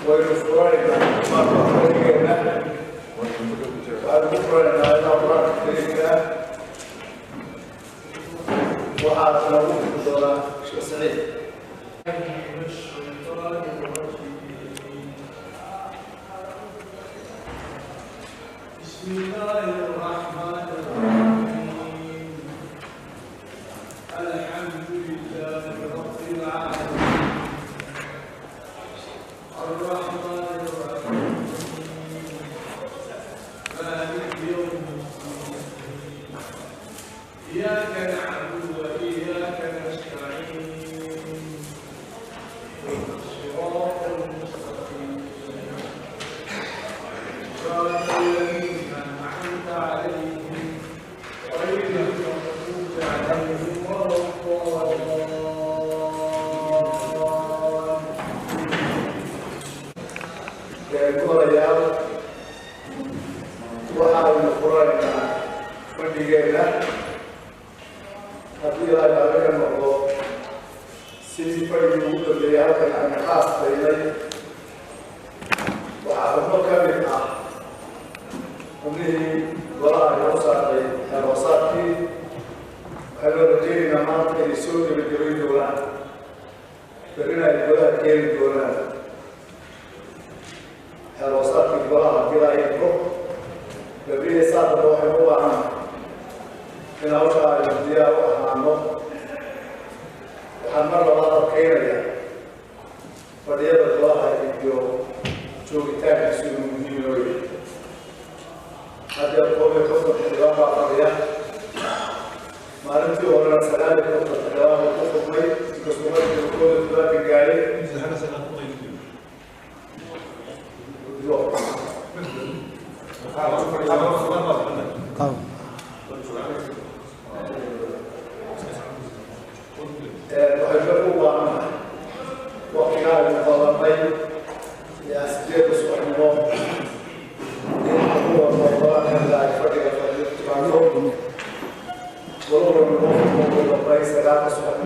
ويفرعنا مرة فريقنا ويفرعنا إلى مرة فريقنا وعاد لو كنت شو سعيد بسم الله الرحمن الرحيم الحمد لله رب العالمين الرحمن الرحيم مالك يوم الدين إياك نعبد وإياك نستعين الصراط المستقيم صراط الذين أنعمت عليهم غير المغضوب عليهم ولا الضالين وحاول القرآن فنجينا هذه لا يعلم الله سيدي فريق اللي يعلم عن خاص بيني وعلى مكان ومنه وراء الوسط الوسطي هذا رجينا منطقة السود بالجريد ولا فرنا البلد كيل ولا الوسطي وراء كلا يبقى ببيه صار روحي هو عام من أوشع الجزيرة وأحمامه وحمر الله كيريا فدير الله يبيو شو بتاعك سوى مهموي هذا القوم يكون الحرام على ما نمشي ولا سلام يكون الحرام وقف مي كسمات يكون الثلاث الجاري مثل هذا سلام طيب وحجبوا بعضنا وقنا المظلمين لأسجاد سبحانه إنه الله لا يفرق فليتبعهم ولو من الله سلام سبحانه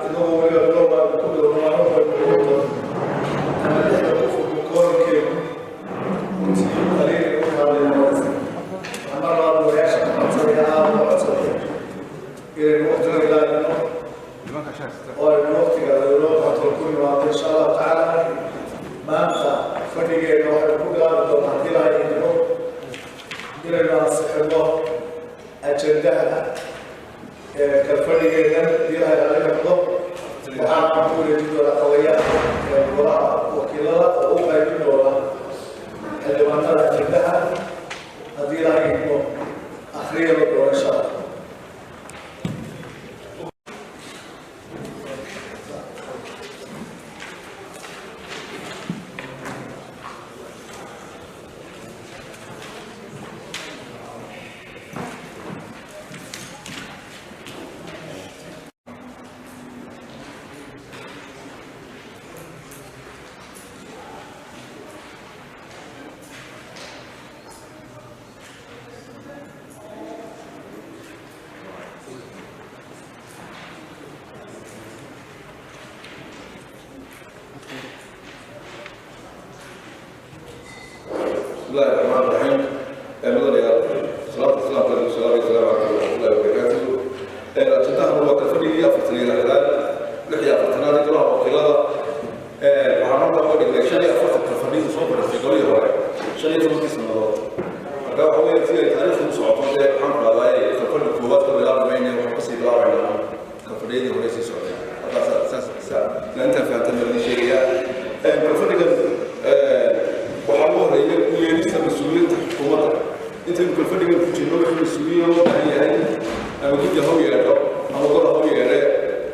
إنه هو يطلب بكل المعروف والمعروف أنا يحدث بكل كلمة مسلم قليل وقال للناس أما الله ويعشق أنصارها وأنصارها إلى الوقت إلى والوقت إلى الوقت والكل إن شاء الله تعالى ما أنت فريق روح البقرة وتعطيها يدرو إلى الناس الله أجندها كالفريق يديرها على الأرض وعام كل يدور قوية وراء وكلاء وأوقع يدور اللي ما ترى أجندها أديرها يدرو أخيرا إن شاء الله. بسم الله الرحمن الرحيم. صلاة السلام على رسول الله صلى الله عليه وسلم. تنتهي الوقت الفريق يفتني الهلال لحيا فتنا ذكرها وقيلها وعمرنا هو اللي شان يفتح الفريق صوب الاستقلالية ولا شان يفتح اسم الله. ده هو في تاريخ مسعود ده الحمد لله كفر القوات الرياض بينه وحسي الله على كفريق وليس سعودي. هذا أساس لأن في هذا الشيء الفريق وحاول هي لسه مسؤولية الحكومة. أنت يمكن فرق بين الجنوب المسؤولية وهي أنا قلت هو يا أنا أقول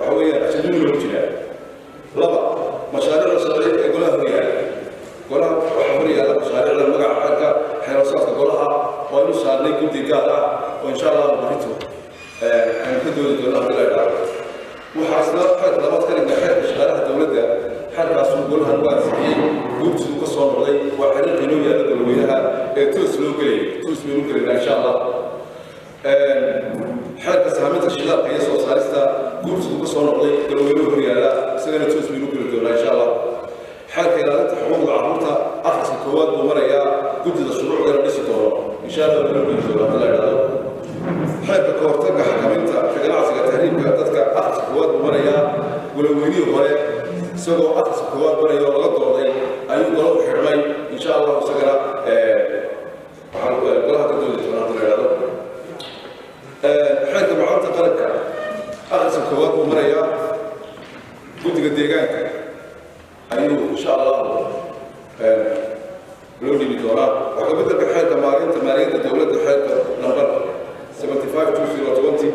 هو يا عشان ينمو الجنة. ربع مشاريع الصغيرة يقولها قولها وحورية مشاريع المقع حقها حراسات قولها ونصار لي كنت قاعدة وإن شاء الله بقيته أنا كنت أقول الله بالله وحصلت حد لبعض كلمة حد شغالها دولة حد راسو قولها الواسعين قلت قصة مرضي وحرق إنه يدخل وياها تسلو قليل إن شاء الله حد سامت الشباب هي صوت سالسة قلت قصة مرضي قالوا له ريالا سنة تسلو قليل إن شاء الله حد إرادة حقوق العروضة koowaad buu marayaa guddida shuruucdana dhisi doono insha allah loo dhisi doono haddii la idhaahdo xeerka ka hortagga xakaminta ka ganacsiga tahriibka dadka akhriska koowaad buu marayaa walaweynihii hore isagoo akhriska koowaad maraya oo laga dooday ayuu golo u xidhmay insha allah isagana waxaan golaha ka doodi doonaa haddii la idhaahdo xeerka macaanta qaranka akhriska koowaad buu marayaa guddiga deegaanka ayuu insha allah loo dhibi doonaa waxaa ka beddelka xeerka maaliyadda dowladda xeerka nambar 752020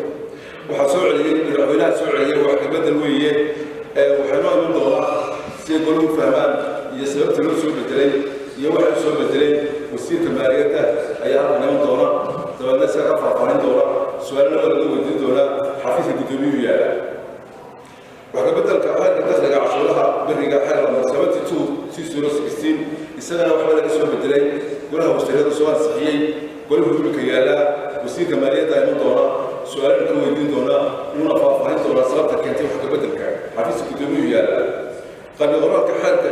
waxaa soo celiyey madaxweynaha soo celiyey wax ka beddel weeye waxay noo iman doonaa si goluhu fahmaan iyo sababta loo soo bedelay iyo waxa soo bedelay wasiirka maaliyadda ayaa halkan iman doona dabeedna isaga faahfaahin doona su-aalana waa laga weydiin doonaa xafiiska guddoomiyuhu yaala wax ka beddelka xeerka dakhliga cashuuraha beriga xeer nambar 722016 isagana waxba laga soo bedelay golaha wasiirada soo ansixiyey goluhu dhulka yaala wasiirka maaliyadda iman doona su-aalana ka weydiin doona inuna faahfaahin doona sababta keentay wax ka beddelka xafiiska guddoomiyuhu yaala qabi qoraalka xeerka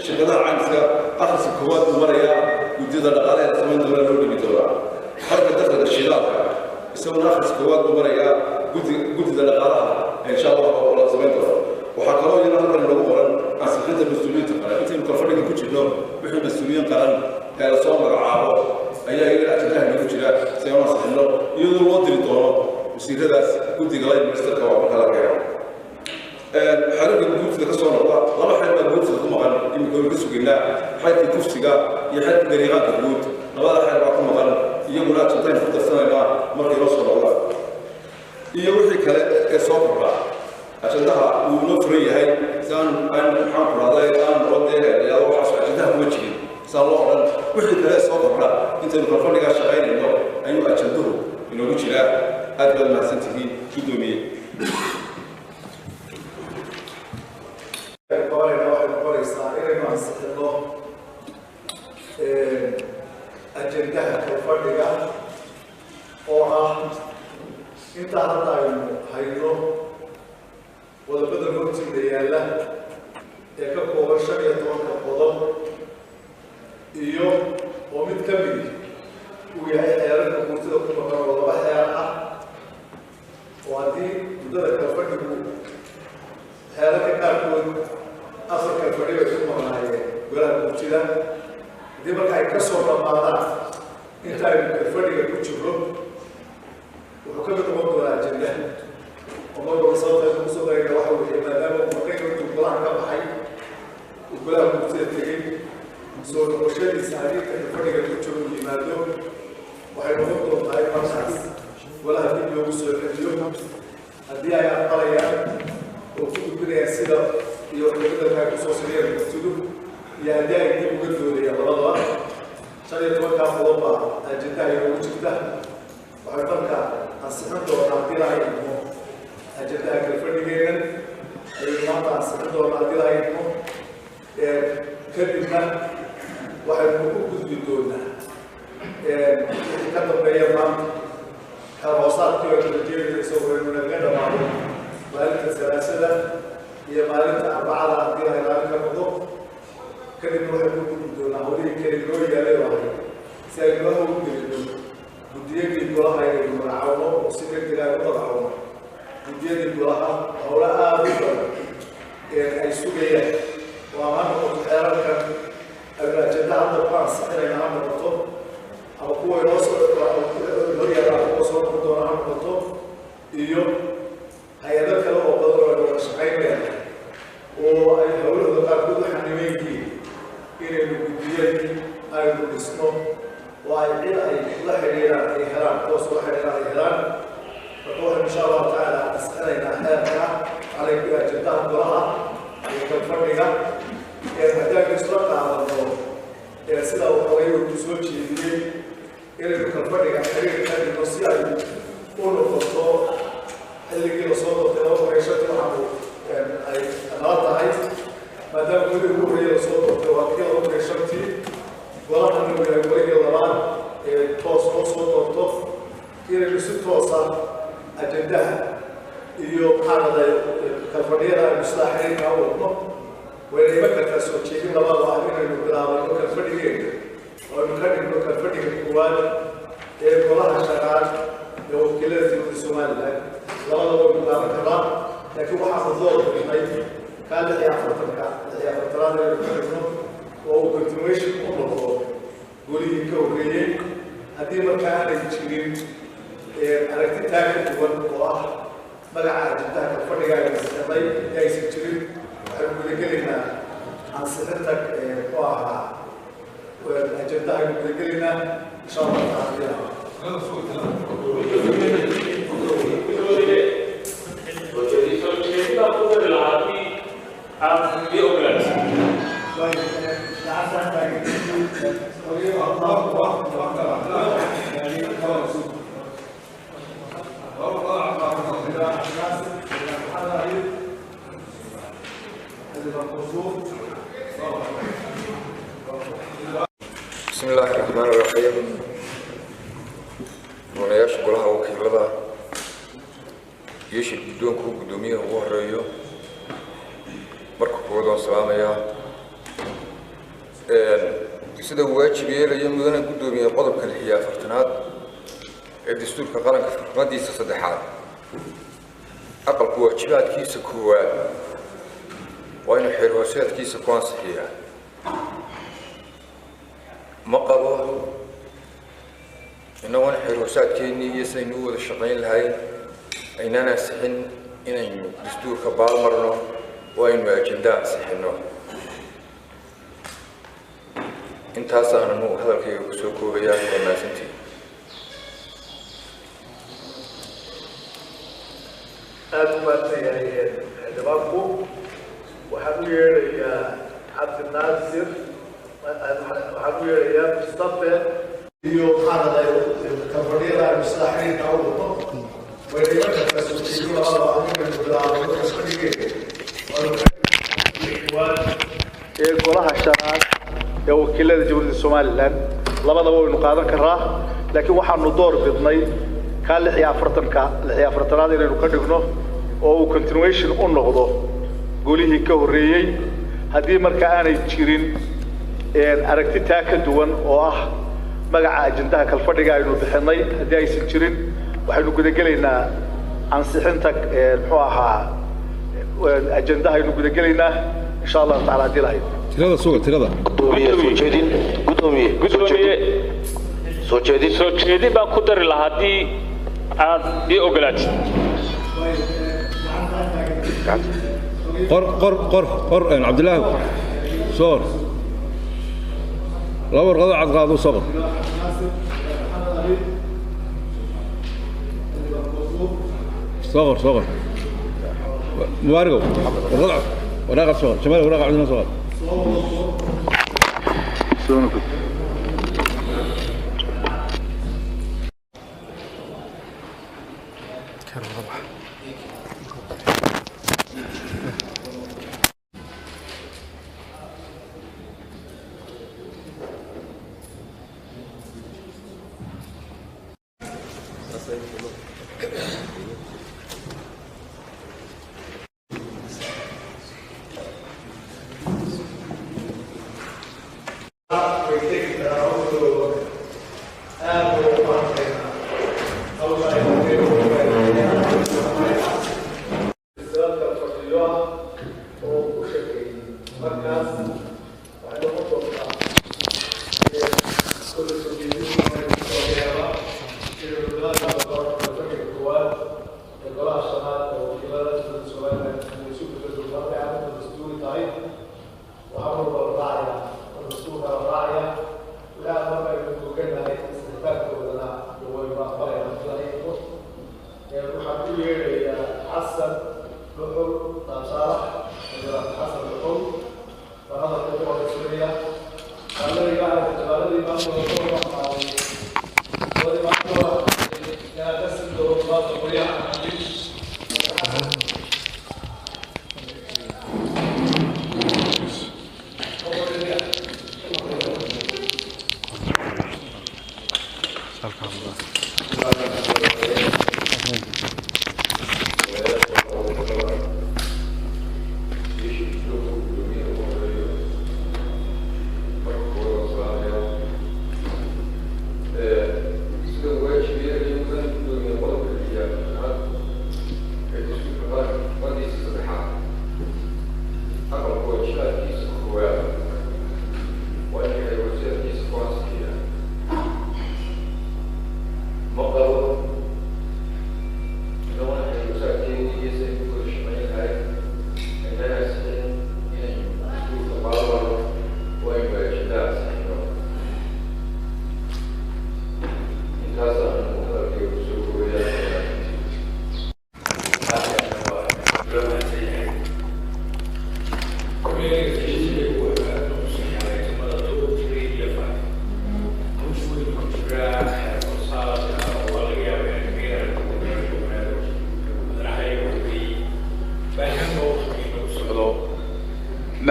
shirkadaha caymiska akhriska koowaad buu marayaa guddida dhaqaalaha samayn doona loo dhibi doonaa xeerka dakhliga shidaalka isaguna akhriska koowaad buu marayaa guddida dhaqaalaha insha allah oo la samayn doono waxaa kaloo iyana halkan lagu qoran ansixinta mas-uuliyiinta qaran intaynu kalfadhiga ku jirno wixii mas-uuliyiin qaran ee lasoo magacaabo ayaa iyaga ajandaha nagu jira si aan ansixino iyadoo loo diri doono wasiiradaas guddiga line ministerka waa marka la keeno xeerarka guurtida ka soo noqda laba xeer baa guurtida ku maqan imika waynu ka sugaynaa xeerkii kufsiga iyo xeerkii dariiqaanka guud labada xeer baa ku maqan iyaguna ajandayn ku darsanaynaa markay noo soo noqdaan iyo wixii kale ee soo kordha ajandaha wuu inoo furan yahay saan maxaan ku rahday aan odeeyaado waxaas ajandaha kuma jirin saa loo odhan wixii kale ee soo kordha intaynu kalfadhigaa shaqaynayno ayuu ajanduhu inoogu jiraa aad baad mahadsantihiin guddoomiye ajandaha kalfadhiga oo ah intaa hadda aynu hayno wadabada hortiida yaalla ee ka kooban 15 qodob iyo oo mid ka mid uu yahay xeerarka guurtida ku maqan oo laba xeer ah oo haddii muddada kalfadhigu xeerarka qaarkood afar kalfadhiga ku maqnaayeen golaha guurtida haddii marka ay ka soo dhammaadaan inta aynu kalfadhiga ku jirro wuxuu ka mid noqon doonaa ajandaha oo marwalba sababta aynu kusoo darayna waxa weeye maadaama maqayga intuu golaha ka baxay uu golaha guurtida tegey soo noqoshadiisa haddii kalfadhiga ku jiro uu yimaado waxay noqon doontaa in markaas golaha dib loogu soo celiyo haddii ay aqbalayaan oo ku gudbinayaan sida iyo beddelka kusoo sameeyaan guurtidu iyo haddii ay dib uga doodayaan labadaba 15 qodob baa ajandaha inoogu jirta waxay marka ansixin doonaa haddii la hayno ajandaha kalfadhigeenan ayay maanta ansixin doonaa haddii la hayno kadibna waxaynu u gudbi doonaa wixii ka dambeeya maanta xeer hoosaadkii oo kalajeedada isagoo aynu naga dhamaado maalinta salaasada iyo maalinta arbacada haddii la ilaalin ka noqdo kadibna waxaynu u gudbi doonaa hawlihii kale loo yaalay oo ahay si aynu la howlgelino guddiyadii golaha aynu magacawno oo si degdeg ay u magacawno guddiyadii golaha howlo aada u badan ay sugayaan oo ama ha noqoto xeerarkan aynu ajandaha hadda ku ansixinayna ha noqoto ama kuwa inoo soo horyaala kuwa soo noqon doona ha noqoto iyo hay-ado kale oo badan oo aynu wada shaqaynayna oo ay howlahooda qaarkood u xaniban yihiin inaynu guddiyadii aynu dhisno oo ay cid ay la xidhiiraan ay helaan kuwaas la xidhiiraan ay helaan marka waxaynu insha allahu tacaala ansixinaynaa xeerka calayku ajandaha golaha iyo kalfadhiga haddaynu isla qaadano sida uu horay ku soo jeediyey inaynu kalfadhiga xiriir ka dhigno si ay u noqoto xilligii lasoo doortay 2005 waxaanu ay nala tahay maadaama weli ugu horreeyay lasoo doortay waa kii 2005 golahan inuu yahay weligii labaad toos loo soo doorto inaynu si toosa ajandaha iyo maxaanada kalfadhiyada aynu sidaa xiriirka u wadno wayna iman kartaa soo jeedin labada ah inaynu bilaabano kalfadhigeena كوريين هذه مركان الجيرين أركت تاكل دول قواه مجا جدا كفرنا جاي السنة جاي سجين وحنا بنقولنا عن سنتك قواه والأجندة بنقولنا إن شاء الله تعالى. بسم الله الرحمن الرحيم. ونياش كلها وكيلها يشي بدون كوب قدومية وهريو مركب وضع سلامية سيدا واجبية ليوم مدن قدومية قضب كالحياة فرتنات الدستور كقرن كفرقات ديسة صدحات أقل واجبات كيسة كوات وإنو حيروسات كيسة كوان صحيحة ما قبوا إنه وانا حروسات كيني يسينو وذا الشقين لهاي إننا سحن إن دستور كبال مرنو وإن أجنداء سحنو انت هسا أنا نو هذا الكي يسوكو بياه وما سنتي أدوات يعني دبابكو وحبير يا عبد الناصر وحبير يا مصطفى اليوم هذا كفريرة مستحيل تعوضه وإذا كانت تسوي الله عنك بالله golaha shanaad ee wakiilada Jamhuuriyadda Soomaaliland labadaba waynu qaadan karaa laakiin waxaanu door bidnay ka 46 inaynu ka dhigno oo uu continuation u noqdo golihii ka horeeyay haddii marka aanay jirin aragti taa ka duwan oo ah magaca ajendaha kalfadhiga aynu bixinay haddii aysan jirin waxaynu gudagelaynaa ansixinta muxuu ahaa ajendaha aynu gudagelaynaa إن شاء الله تعالى دي لايف. ترى سوق ترى. سوتشيدي بقدر لهادي دي أوغلات. قر عبد الله صور. لا ورقة عاد قاعد وصبر. صغر. موارقو. ورقة صغر شمال ورقة عندنا صغر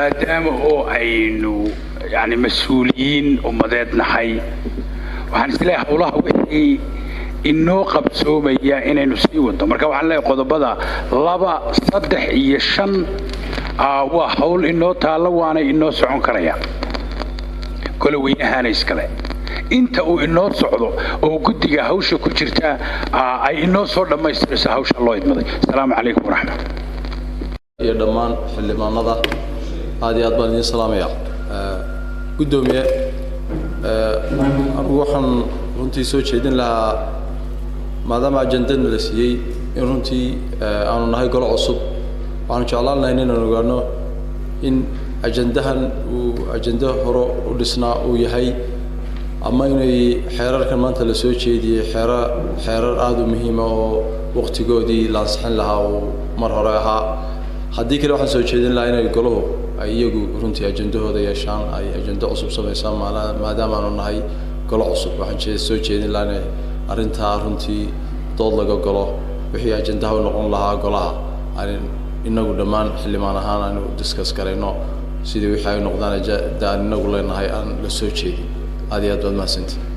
maadaama oo aynu yani mas'uuliyiin ummadeed nahay waxaan isleeyahay howlaha wixii inoo qabsoomaya inaynu sii wado marka waxaan leeyahay qodobada 2, 3 iyo 5 waa hawl inoo taalo waana inoo socon karaya kala weynahaana iskale inta uu inoo socdo oo guddiga hawsha ku jirta ay inoo soo dhamaystirayso hawsha loo idmaday assalaamu calaykum waraxmatullahi iyo dhammaan xildhibaanada aad iyo aad baan idin salaamaya gudoomiye anigu waxaan runtii soo jeedin lahaa maadaama ajandada la siiyey in runtii aanu nahay golo cusub waxaan jeclaan lahayn inaan ogaano in ajandahan uu ajanda hore u dhisnaa uu yahay ama inay xeerarkan maanta la soo jeediyey xeerar aad u muhiim ah oo waqtigoodii la ansixin lahaa oo mar hore ahaa haddii kale waxaan soo jeedin lahaa inay goluhu ay iyagu runtii ajandahooda yeeshaan ay ajando cusub samaysaan maadaama aanu nahay golo cusub waxaan soo jeedin lahaa inay arrintaa runtii dood laga galo wixii ajandaha u noqon lahaa golaha aan inagu dhammaan xildhibaan ahaan aanu discuss garayno sidii wixii ay noqdaan daan inagu leenahay aan la soo jeedin aad iyo aad baad mahadsantihiin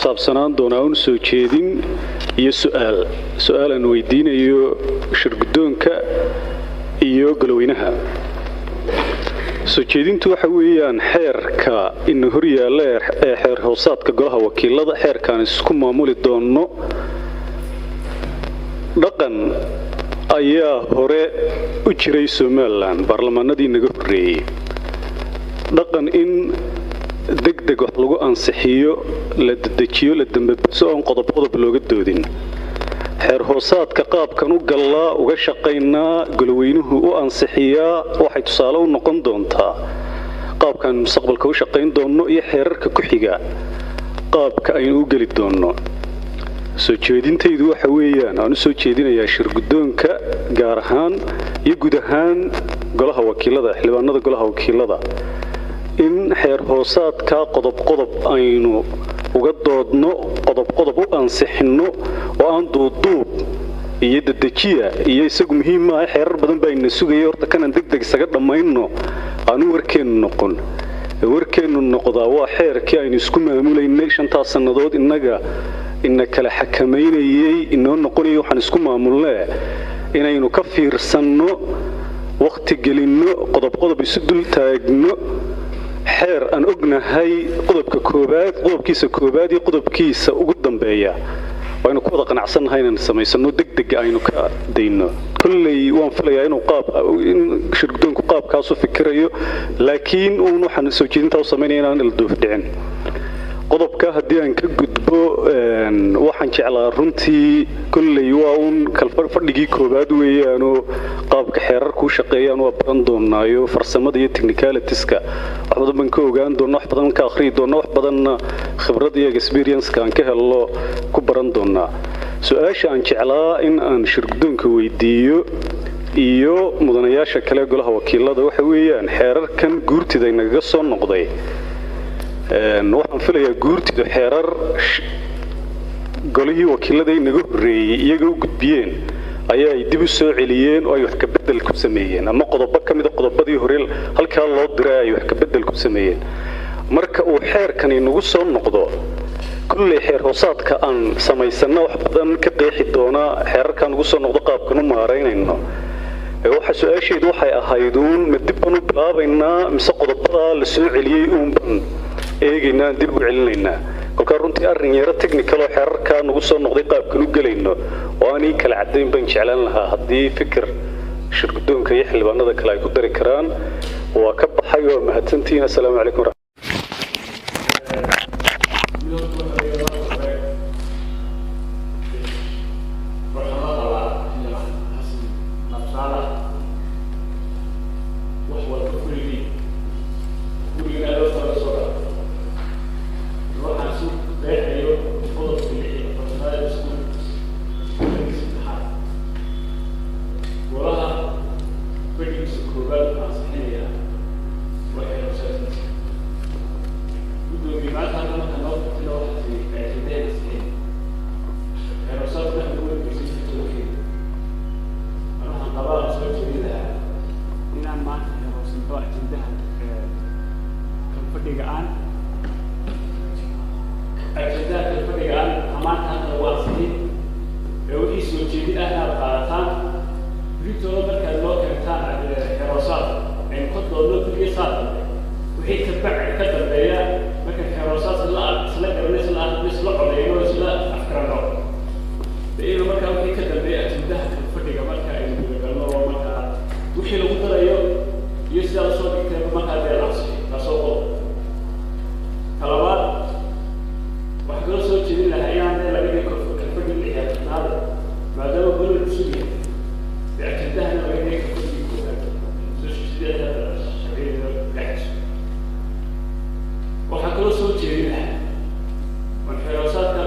saabsanaan doonaa un soo jeedin iyo su'aal aan weydiinayo shirgudoonka iyo galweynaha soo jeedintu waxa weeyaan xeerka in hor yaalla ee xeer hoosaadka golaha wakiilada xeerkan isku maamuli doono dhaqan ayaa hore u jiray Soomaaliland baarlamaanadii naga horeeyay dhaqan in degdeg wax lagu ansixiyo la dedejiyo la dambeeyo oo qodob looga doodin xeer hoosaadka qaabkan u galaa uga shaqeynaa galweynuhu u ansixiyaa waxay tusaale u noqon doontaa qaabkan mustaqbalka u shaqeyn doono iyo xeerarka ku xiga qaabka aynu u gali doono soo jeedintaydu waxa weeyaan aan soo jeedinayaa shirgudoonka gaar ahaan iyo guud ahaan golaha wakiilada xildhibaanada golaha wakiilada in xeer hoosaadka qodob aynu uga doodno qodob u ansixino oo aan duuduub iyo dedejiya iyo isagu muhiim ah xeerar badan baa ina sugayay horta kana degdeg isaga dhamayno aanu warkeenu noqdaa waa xeerkii aynu isku maamulaynay 5 sanadood inna kala xakameynayay inoo noqonayo waxaan isku maamulnaa inaynu ka fiirsanno waqti gelinno qodob isu dul taagno xeer aan ognahay qodobkiisa koobaad iyo qodobkiisa ugu dambeeya waynu ku wada qanacsannahay inaan samaysano degdeg aynu ka dayno kulley waan filayaa inuu in shirguddoonku qaabkaas u fikirayo laakiin uun waxaan soo jeedintaa u samaynaya inaan ilduuf dhicin qodobka haddii aan ka gudbo waxaan jeclaa runtii kulley waa uun fadhigii koowaad weeyaanoo qaabka xeerarku u shaqeeyaan waa baran doonaayo farsamada iyo technicalitiska wax badan baan ka ogaan doonaa wax badan ka akhriyi doonaa wax badanna khibrad iyo experience-ka aan ka helno ku baran doonaa su-aasha aan jeclaa in aan shirguddoonka weydiiyo iyo mudanayaasha kale golaha wakiilada waxa weeyaan xeerarkan guurtida inaga soo noqday waxaan filayaa guurtidu xeerar golihii wakiilada inaga horreeyey iyaga u gudbiyeen ayaa ay dib u soo celiyeen oo ay wax ka bedel ku sameeyeen ama qodobo ka mida qodobadii hore halkaa loo diray ay wax ka bedel ku sameeyeen marka uu xeerkan inagu soo noqdo kulley xeer hoosaadka aan samaysana wax badan ka qeexi doonaa xeerarkan ugu soo noqdo qaabkan u maaraynayno waxa su-aasheedu waxay ahayd uun ma dib baan u bilaabaynaa mise qodobadaa la soo celiyey uun baan eegaynaa dib u celinaynaa kolkaa runtii arrin yaro technical oo xeerarkaa nagu soo noqday qaabkan u gelayno oo aan ii kala caddayn baan jeclaan lahaa haddii fikir shirguddoonka iyo xildhibaanada kale ay ku dari karaan waa ka baxay waa mahadsantihiin assalaamu calaykum waxaan kaloo soo jeedinahay man xeeroosaadka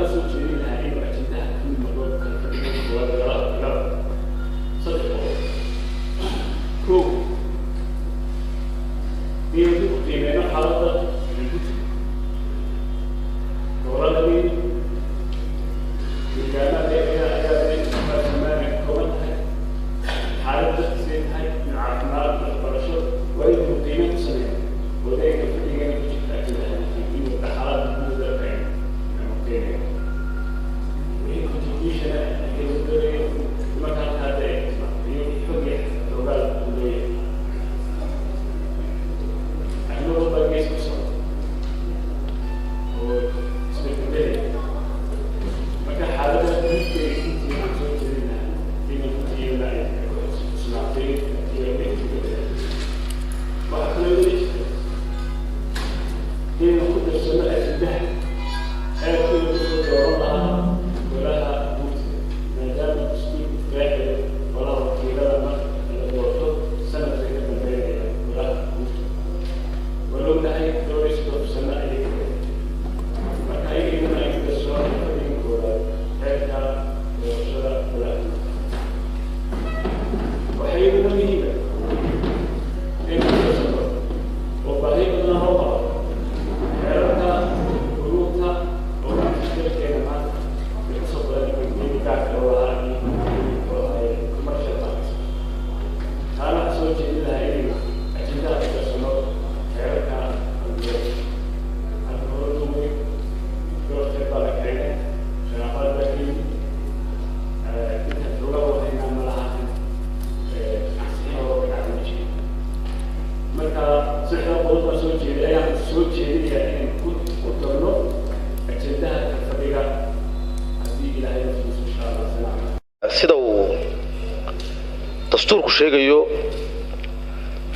dastuurku sheegayo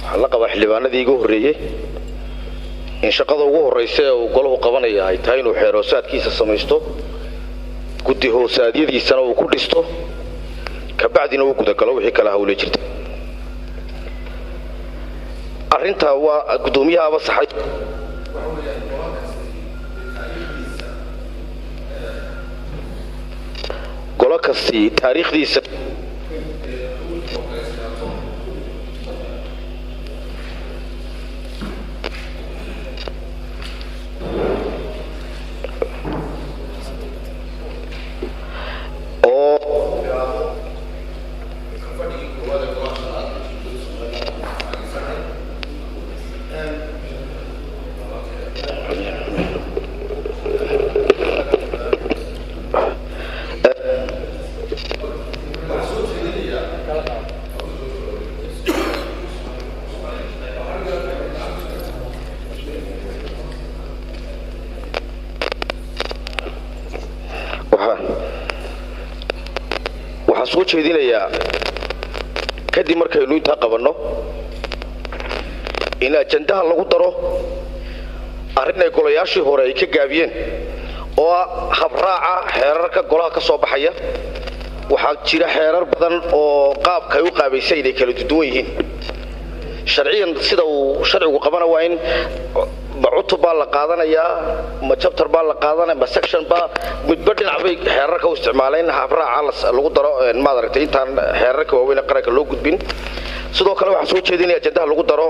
waxaa la qabaa xildhibaanadii iga horreeyey in shaqada ugu horreysa ee uu golahu qabanaya ay tahay inuu xeeroosaadkiisa samaysto guddi hoosaadyadiisana uu ku dhisto kabacdina uu gudagalo wixii kala hawle jirta arrintaa waa guddoomiyahaaba saxay golo kasti taariikhdiisa soo jeedinayaa kadib markaynu intaa qabanno in ajandaha lagu daro arrin ay golayaashii hore ay ka gaabiyeen oo habraaca xeerarka golaha ka soo baxaya waxaa jira xeerar badan oo qaabka ay u qaabaysay inay kala duwan yihiin sharciyan sida uu sharcigu qabana waa in cutub baa la qaadanayaa ma chapter baa la qaadanaya ma section baa midba dhinac bay xeerarka u isticmaaleen habraaca lagu daro maad aragtay intaan xeerarka waaweyn qaranka loo gudbin sidoo kale waxaa soo jeedinaya ajandaha lagu daro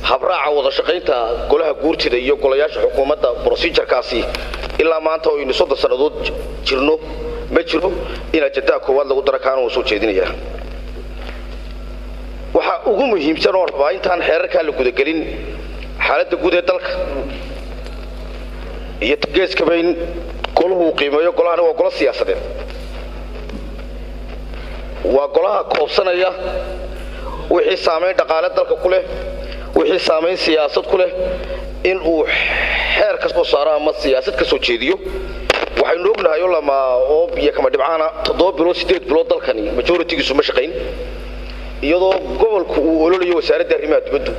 habraaca wada shaqaynta golaha guurtida iyo golayaasha xukuumadda procedurekaasi ilaa maanta oo aynu 3 sanadood jirno ma jiro in ajandaha koowaad lagu daro kaana uu soo jeedinaya waxa ugu muhiimsan oo rabaa intaan xeerarka la gudagelin xaaladda guud ee dalka iyo geeska bayn golahu qiimeeyo golahana waa golo siyaasadeed waa golaha koobsanaya wixii saameyn dhaqaale dalka ku leh wixii saameyn siyaasad ku leh in uu xeer ka soo saaro ama siyaasad ka soo jeediyo waxaynu ognahay lama oo biyo kama dhibcaana 7 bilood 8 bilood dalkani majority-giisu ma shaqayn iyadoo gobolku uu ololayo wasaaradda arrimaha dibadda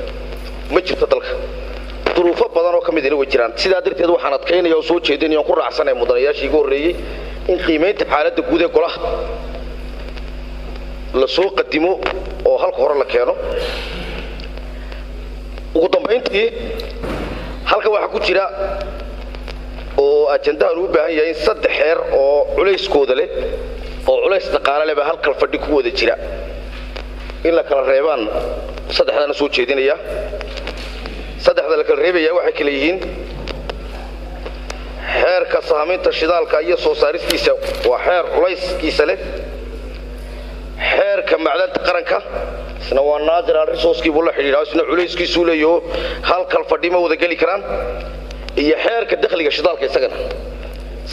ma jirto dalka duruufo badan oo kamid ah way jiraan sidaa darteed waxaan adkaynayaa oo soo jeedinayaa ku raacsanay mudanayaashii ugu horeeyay in qiimeynta xaaladda guud ee golaha la soo qadimo oo halka hore la keeno ugu dambeyntii halka waxa ku jira oo ajandaha uu baahan yahay 3 xeer oo culayskooda leh oo culays dhaqaale leh halka fadhi ku wada jira in la kala reebaan 3dana soo jeedinaya 3da la kala reebaya waxay kala yihiin xeerka saamaynta shidaalka iyo soo saaristiisa waa xeer culayskiisa leh xeerka macdanta qaranka isna waa natural resource-kii buu la xidhiidhaa isna culayskiisu leeyahay halka fadhi ma wada gali karaan iyo xeerka dakhliga shidaalka isagana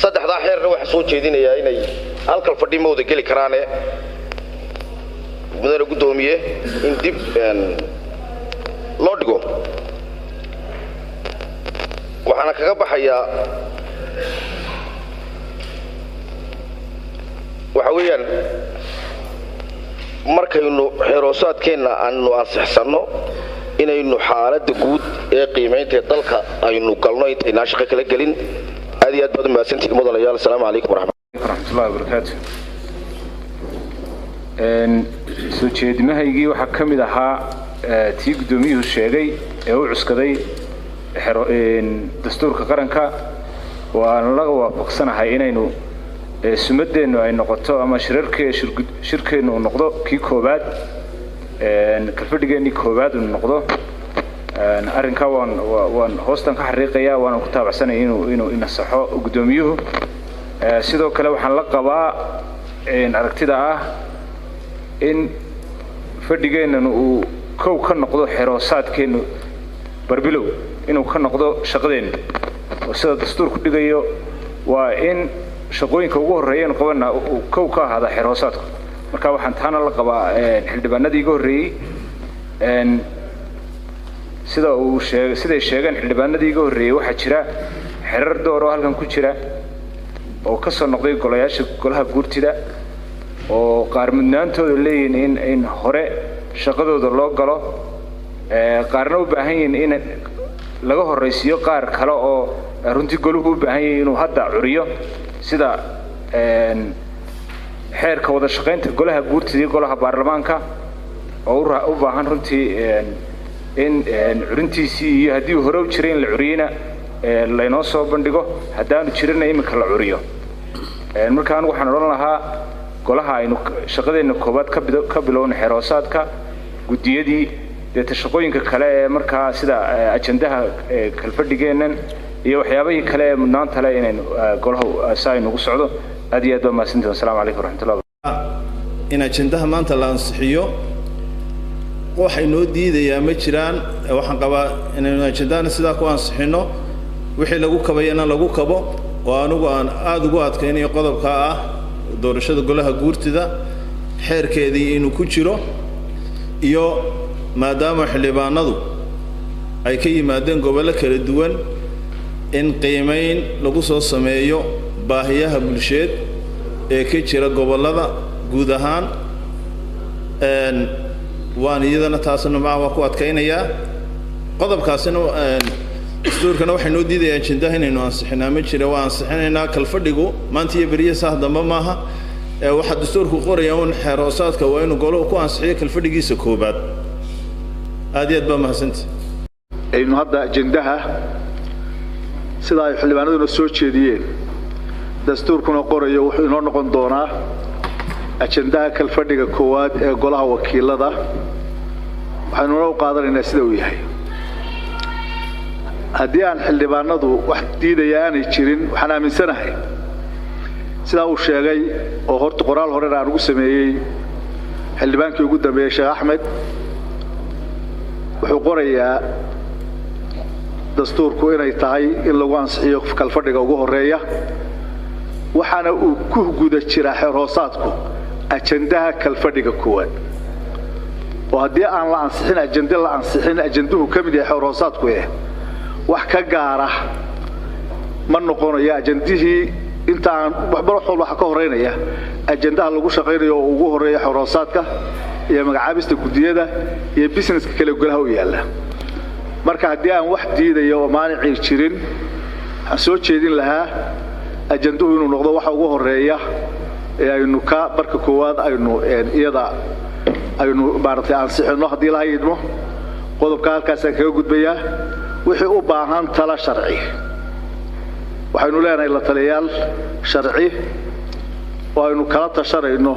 3da xeerna waxa soo jeedinaya inay halka fadhi ma wada gali karaan mudane gudoomiye in dib loo dhigo waxaana kaga baxaya waxa weeyaan markaynu xeeroosaadkeena aanu ansixsano inaynu xaaladda guud ee qiimeynta dalka aynu galno intayna shaqo kala gelin aad iyo aad baad mahadsantihiin mudanayaal assalaamu calaykum waraxmatullaahi wabarakaatuh soo jeedimahaygii waxaa ka mid ahaa tii gudoomiyuhu sheegay ee uu cuskaday dastuurka qaranka waan laga waafaqsanahay inaynu sumadeennu ay noqoto ama shirkeennu uu noqdo kii koobaad kalfadhigeennii koobaad uu noqdo arrinkaa waan hoostan ka xariiqayaa waana ku taabacsanaya inuu inasaxo gudoomiyuhu sidoo kale waxaan la qabaa aragtida ah in fadhigeennanu uu kow ka noqdo xeroosaadkeennu barbilow inuu ka noqdo shaqadeennu oo sida dastuurku dhigayo waa in shaqooyinka ugu horeeyeen qabana uu kow ka ahaada xeroosaadku marka waxaan taana la qabaa xildhibaanadii iga horreeyey siday sheegeen xildhibaanadii iga horreeyey waxaa jira xerar door oo halkan ku jira oo ka soo noqday golaha guurtida oo qaar mudnaantooda leeyihiin in hore shaqadooda loo galo qaarna u baahan yihiin in laga horeysiyo qaar kale oo runtii goluhu u baahan yahay inuu hadda curiyo sida xeerka wada shaqaynta golaha guurtida iyo golaha baarlamaanka oo u baahan runtii in curintiisii iyo haddii hore u jiray in la curiyena laynoo soo bandhigo haddaanu jirina iminka la curiyo markaan waxaan odhan lahaa golaha aynu shaqadeenna koowaad ka bilowna xeroosaadka guddiyadii deeta shaqooyinka kale ee markaa sida ajandaha kalfadhigeennan iyo waxyaabahii kale ee mudnaanta leh inaynu golaha si ay nagu socdo aad iyo aad baa mahadsantihin wasalaamu calaykum waraxmatullahi in ajandaha maanta la ansixiyo waxay noo diidayaa ma jiraan waxaan qabaa inaynu ajandahana sidaa ku ansixino wixii lagu kabayana lagu kabo oo anigu aan aada ugu adkaynayo qodobka ah doorashada golaha guurtida xeerkeedii inuu ku jiro iyo maadaama xildhibaanadu ay ka yimaadeen gobollo kala duwan in qiimayn lagu soo sameeyo baahiyaha bulsheed ee ka jira gobollada guud ahaan waan iyadana taasna waa ku adkaynayaa qodobkaasina dastuurkana waxay noo diidayaa ajandaha inaynu ansixinaa ma jira waa ansixinaynaa kalfadhigu maanta iyo beriya saah dambe maaha waxaa dastuurku qorayaa un xeeroosaadka waa inuu golo ku ansixiyo kalfadhigiisa koobaad aad iyo aad baa mahadsanti aynu hadda ajandaha sida ay xildhibaanaduna soo jeediyeen dastuurkuna qorayo wuxuu inoo noqon doonaa ajandaha kalfadhiga koowaad ee golaha wakiilada waxaynuna u qaadanaynaa sida uu yahay haddii aan xildhibaanadu wax diidaya aanay jirin waxaan aaminsanahay sidaa uu sheegay oo horta qoraal horena aan ugu sameeyey xildhibaankii ugu dambeeyey sheekh axmed wuxuu qorayaa dastuurku inay tahay in lagu ansixiyo kalfadhiga ugu horeeya waxaana uu ku guda jiraa xeer hoosaadku ajandaha kalfadhiga koowaad oo haddii aan la ansixin ajande la ansixin ajanduhu ka mid yahay xeer hoosaadku wax ka gaara ma noqonayo ajandihii inta aan waxba waxa ka horeynaya ajandaha lagu shaqaynayo oo ugu horeeya xeer hoosaadka iyo magacaabista guddiyada iyo businesska kale golaha u yaalla marka haddii aan wax diidayo oo maanici jirin waxaan soo jeedin lahaa ajanduhu inuu noqdo waxa ugu horeeya ee aynu ka barka koowaad aynu iyada aynu maartay ansixino haddii la hayidmo qodobka halkaas aan kaga gudbayaa wixii u baahan tala sharci waxaynu leenahay la taliyayaal sharci oo aynu kala tashanayno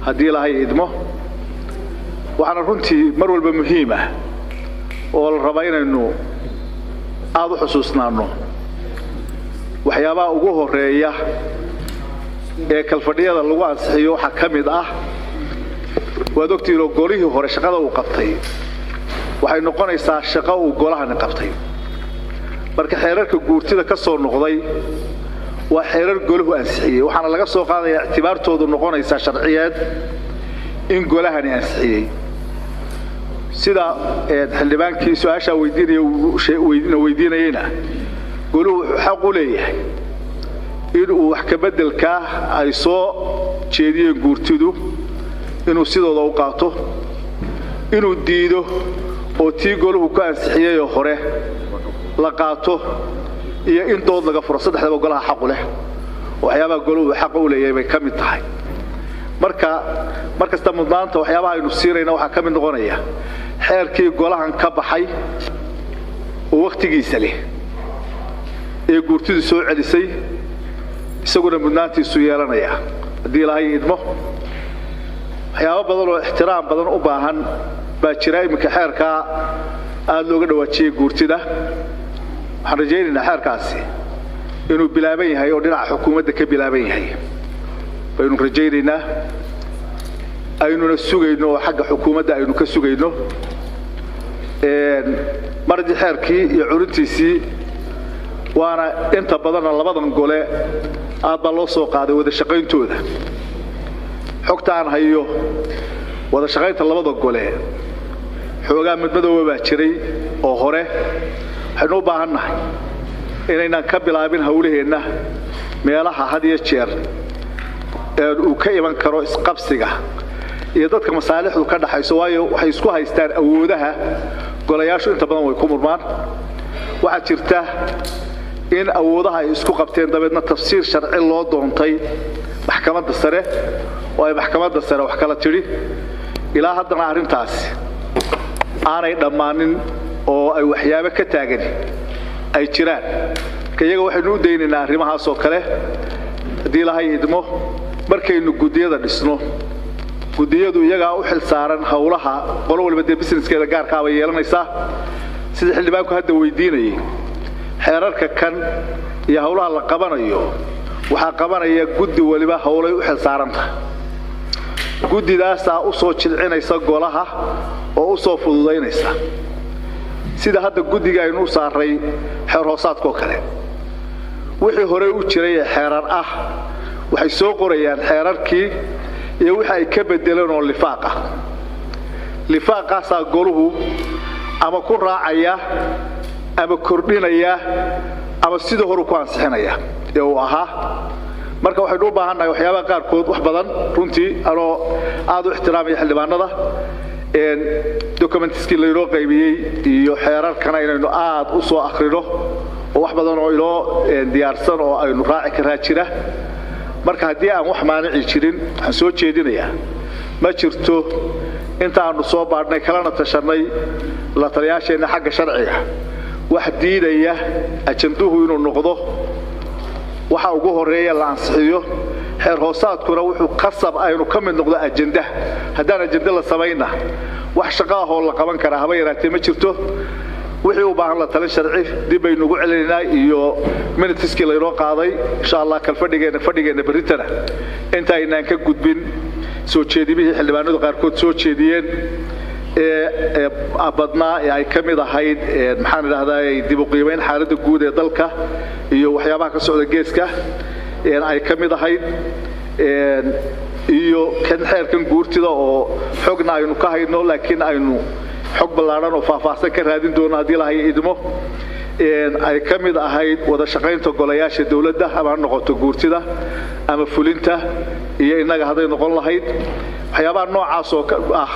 haddii la hayidmo waxaana runtii mar walba muhiim ah oo la rabaa inaynu aada u xusuusnaano waxyaabaha ugu horeeya ee kalfadhiyada lagu ansixiyo waxaa ka mid ah waad ogtiinoo golihii hore shaqada uu qabtay waxay noqonaysaa shaqo uu golahani qabtay marka xeerarka guurtida ka soo noqday waa xeerar golahu ansixiyey waxaana laga soo qaadayaa ictibaartoodu noqonaysaa sharciyeed in golahani ansixiyey sida xildhibaankii su-aashaa weydiinayeyna goluhu wuxuu xaq u leeyahay inuu wax ka beddelkaa ay soo jeediyeen guurtidu inuu sidooda u qaato inuu diido oo tii goluhu ku ansixiyeyoo hore la qaato iyo in dood laga furo saddexdaba golaha xaq u leh waxyaabaha goluhu xaq u leeyahay bay ka mid tahay mar kasta mudnaanta waxyaabaha aynu siinayna waxaa ka mid noqonaya xeerkii golahan ka baxay oo wakhtigiisa leh ee guurtidu soo celisay isaguna mudnaantiisu yeelanaya haddii ilaahay idmo waxyaabo badan oo ixtiraam badan u baahan baa jira iminka xeerkaa aada looga dhawaajiyey guurtida waxaan rajaynaynaa xeerkaasi inuu bilaaban yahay oo dhinaca xukuumadda ka bilaaban yahay baynu rajaynaynaa aynuna sugayno oo xagga xukuumadda aynu ka sugayno mardii xeerkii iyo curintiisii waana inta badanna labadan gole aad baa loo soo qaaday wada shaqayntooda xogta aan hayo wada shaqaynta labada gole xoogaa madmadooba baa jiray oo hore waxaynu u baahannahay inaynaan ka bilaabin hawlaheenna meelaha had iyo jeer uu ka iman karo isqabsiga iyo dadka masaalixdu ka dhaxayso waayo waxay isku haystaan awoodaha golayaashu inta badan way ku murmaan waxa jirta in awoodaha ay isku qabteen dabeedna tafsiir sharci loo doontay maxkamadda sare oo ay maxkamadda sare wax kala tiri ilaa haddana arrintaas aanay dhammaanin oo ay waxyaabo ka taagan ay jiraan kayaga waxaynu u daynaynaa arrimahaas oo kale haddii ilaahay idmo markaynu guddiyada dhisno guddiyadu iyagaa u xil saaran howlaha qolo waliba dee businesskeeda gaarka ah bay yeelanaysaa sida xildhibaanku hadda weydiinayay xeerarka kan iyo howlaha la qabanayo waxaa qabanaya guddi waliba howlay u xil saaranta guddidaasaa u soo jilcinaysa golaha oo u soo fududaynaysa sida hadda guddiga aynu u saaray xeer hoosaadkoo kale wixii hore u jiray ee xeerar ah waxay soo qorayaan xeerarkii iyo waxa ay ka bedeleen oo lifaaq ah lifaaqaasaa goluhu ama ku raacaya ama kordhinaya ama sidii hore ku ansixinaya ee uu ahaa marka waxaynu u baahannahay waxyaabaha qaarkood wax badan runtii anoo aad u ixtiraamaya xildhibaanada documentiskii laynoo qaybiyey iyo xeerarkana inaynu aad u soo akhrino oo wax badan oo inoo diyaarsan oo aynu raaci karaa jira marka haddii aan wax maanici jirin waxaan soo jeedinayaa ma jirto intaanu soo baadhnay kalena tashanay la taliyaasheenna xagga sharciga wax diidaya ajanduhu inuu noqdo waxa ugu horeeya la ansixiyo xeer hoosaadkuna wuxuu qasab aynu ka mid noqdo ajanda haddaan ajanda la samayna wax shaqo ah oo la qaban karaa haba yaraatee ma jirto wixii u baahan la talin sharci dib baynu ugu celinaynaa iyo minutiskii laynoo qaaday insha allah fadhigeenna berritana inta aynaan ka gudbin soo jeedimihii xildhibaanadu qaarkood soo jeediyeen ee badnaa ee ay ka mid ahayd maxaan idhahdaa dib u qiimayn xaaladda guud ee dalka iyo waxyaabaha ka socda geeska ay ka mid ahayd iyo kan xeerkan guurtida oo xogna aynu ka hayno laakiin aynu xog ballaaran oo faahfaahsan ka raadin doono haddii lahay idmo ay ka mid ahayd wada shaqaynta golayaasha dawladda ama ha noqoto guurtida ama fulinta iyo innaga hadday noqon lahayd waxyaabaha noocaas oo ah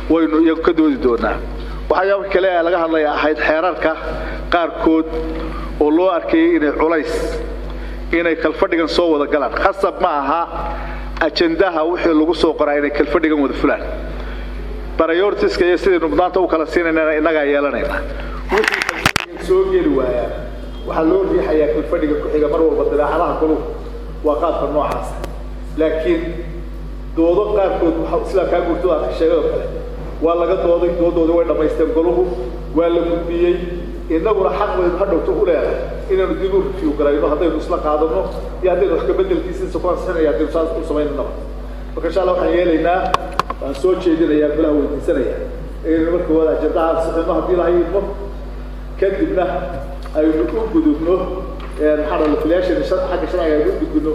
waynu iyagu ka doodi doonaa waxyaaba kale ee laga hadlaya ahayd xeerarka qaarkood oo loo arkayay inay culays inay kalfadhigan soo wada galaan khasab ma aha ajandaha wixii lagu soo qoraa inay kalfadhigan wada fulaan prioritiska iyo sidaynu mudnaanta u kala siinayna innagaa yeelanayna wixii soo geli waayaan waxaa loo riixayaa kalfadhiga ku xiga mar walba dabeecadaha kuluhu waa qaabka noocaas laakiin doodo qaarkood sidaa kaa gurtada sheegado kale waa laga dooday doodoodii way dhammaysteen goluhu waa la gudbiyey innaguna xaq waynu hadhowto u leedahay inaynu dib u review garayno haddaynu isla qaadano iyo haddaynu wax ka bedelkiisiisa ku ansixinaya haddaynu saas u samaynanaba marka insha allah waxaan yeelaynaa waan soo jeedinayaa golaha weydiisanaya inaynu marka wada ajandaha ansixino haddii lahay idmo kadibna aynu u gudubno maxaa la filayaashan xagga sharciga aynu u gudbino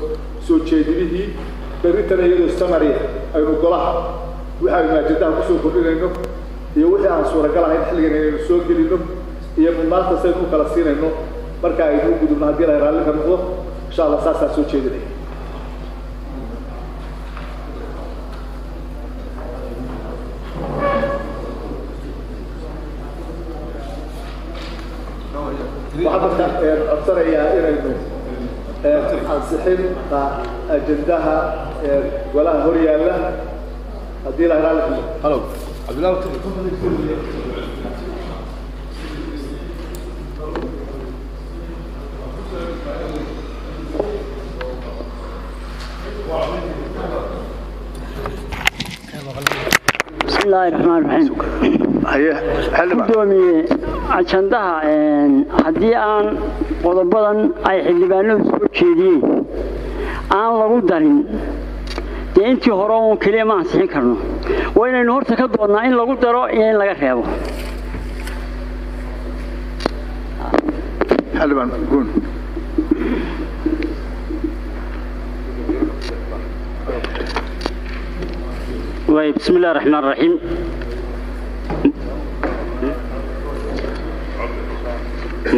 soo jeedinihii berritana iyadoo samaria aynu golaha wixii aynu ajandaha kusoo kordhinayno iyo wixii aan suuragal ahayn xilligan inaynu soo gelino iyo mudnaanta saynu u kala siinayno marka aynu u gudubno haddii lahay raalli ka noqdo insha allah saasaa soo jeedinaya waxaan codsanayaa inaynu ansixin ajandaha golaha hor yaalla haddii la raalli بسم الله الرحمن الرحيم gudoomiye ajandaha haddii aan qodobadan ay xildhibaanadu soo jeediyeen aan lagu darin dee intii hore uun keliya ma ansixin karno waa inaynu horta ka doodnaa in lagu daro iyo in laga reebo xildhibaan guun بسم الله الرحمن الرحيم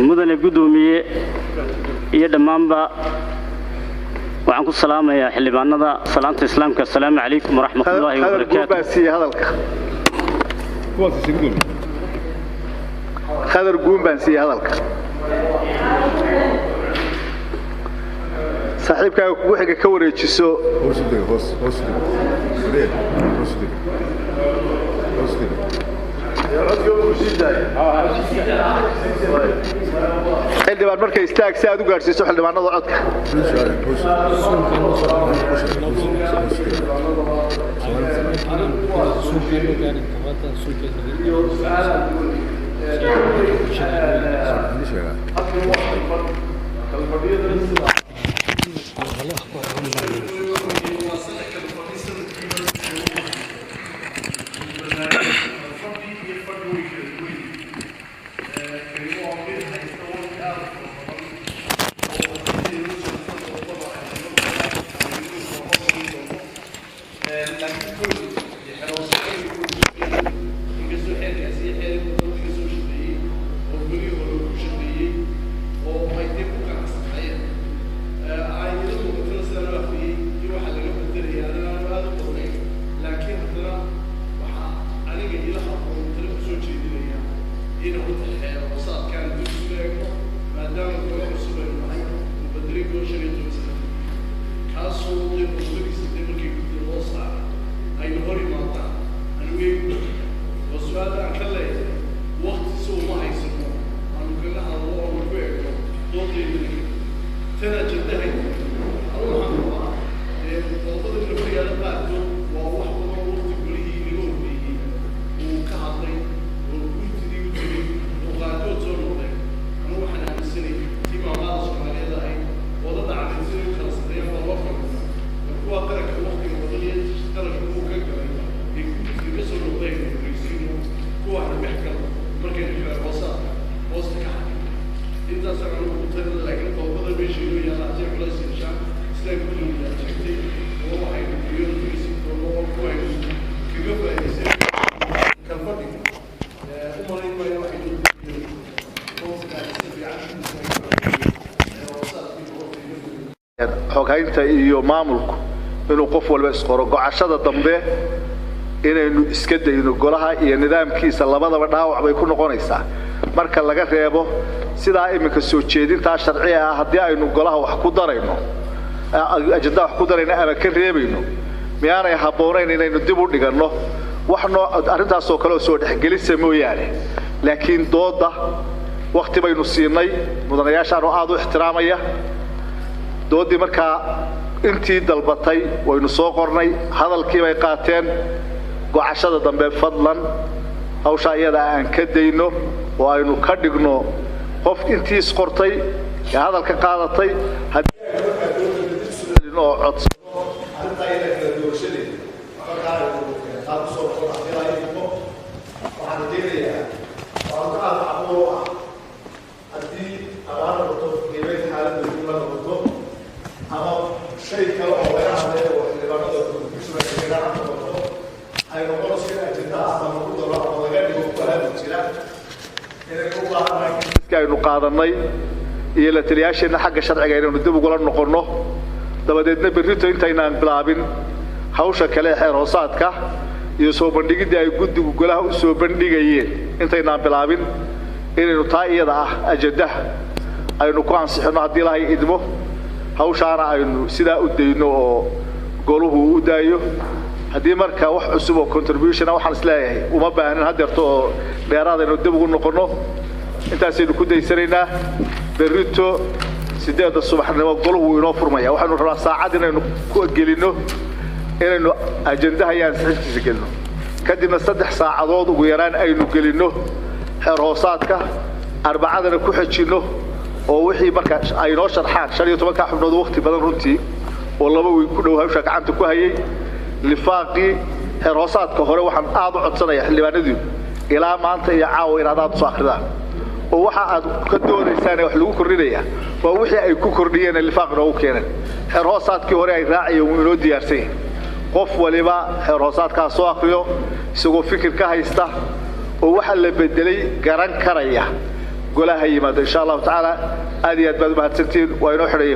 mudane gudoomiye iyo dhammaanba waxaan ku salaamayaa xildhibaanada salaanta islaamka assalaamu calaykum waraxmatullaahi wabarakaatuh خضر قوم بنسي هذا صاحبك وحق كوري تشسو اللي بعد مركز يستاك ساعد وقارسي سوح اللي بعد نضع عدك xoghaynta iyo maamulku inuu qof walba isqoro go'aashada dambe inaynu iska dayno golaha iyo nidaamkiisa labadaba dhaawac bay ku noqonaysaa marka laga reebo sidaa iminka soo jeedinta sharciga ah haddii aynu golaha wax ku darayno ajenda wax ku darayno ama ka reebayno miyaanay habboonayn inaynu dib u dhiganno waxno arrintaas oo kale soo dhaxgelisa mooyaane laakiin dooda waqti baynu siinay mudanayaashaan oo aad u ixtiraamaya doodii markaa intii dalbatay waynu soo qornay hadalkii bay qaateen go'aashada dambe fadlan hawsha iyada aan ka dayno oo aynu ka dhigno qof intii isqortay ee hadalka qaadatay haddii oo codsado arrinta iyada kala doorashadeeda markaa aan soo qornay waxaan diidayaa waa aad aqoon ah haddii abaar noqoto qiimeyn xaaladda dib la noqoto ama shay kale oo laga hadlayo oo xildhibaanada bulshada kaga noqoto ay noqoto sida ajendaha ama ku daro ama laga dhigo ku hadli jira inay u baahanay aynu qaadanay iyo la taliyaasheena xagga sharciga inaynu dib ugu noqonno dabadeedna berrito intaynaan bilaabin hawsha kale ee xeer hoosaadka iyo soo bandhigidda ay guddigu golaha u soo bandhigayeen intaynaan bilaabin inaynu taa iyada ah ajendaha aynu ku ansixino haddii ilaahay idmo hawshaana aynu sidaa u dayno oo goluhu u daayo haddii marka wax cusub oo contribution waxaan isleeyahay uma baahnin haddeerto oo dheeraad aynu dib ugu noqonno intaasaynu ku daysanaynaa berrito 8 subaxnimo goluhu inoo furmaya waxaanu rabaa saacad inaynu ku gelinno inaynu ajendaha yaan saxiibkiisa gelino kadibna 3 saacadood ugu yaraan aynu gelinno xeer hoosaadka arbacadana ku xajino oo wixii marka ay noo sharxaan 15 ka xubnood waqti badan runtii oo laba weyn ku dhow hawsha gacanta ku hayay lifaaqi xeer hoosaadka hore waxaan aad u codsanayaa xildhibaanadu ilaa maanta iyo caawa inaad aad soo akhridaan oo waxa aad ka doonaysaan wax lagu kordhinaya waa wixii ay ku kordhiyeen lifaaqna oo keeneen xeer hoosaadkii hore ay raaciyeen uu inoo diyaarsan yahay qof waliba xeer hoosaadka soo akhriyo isagoo fikir ka haysta oo waxa la bedelay garan karaya golaha yimaado insha Allah taala aad iyo aad baad u mahadsantiin waa inoo xidhay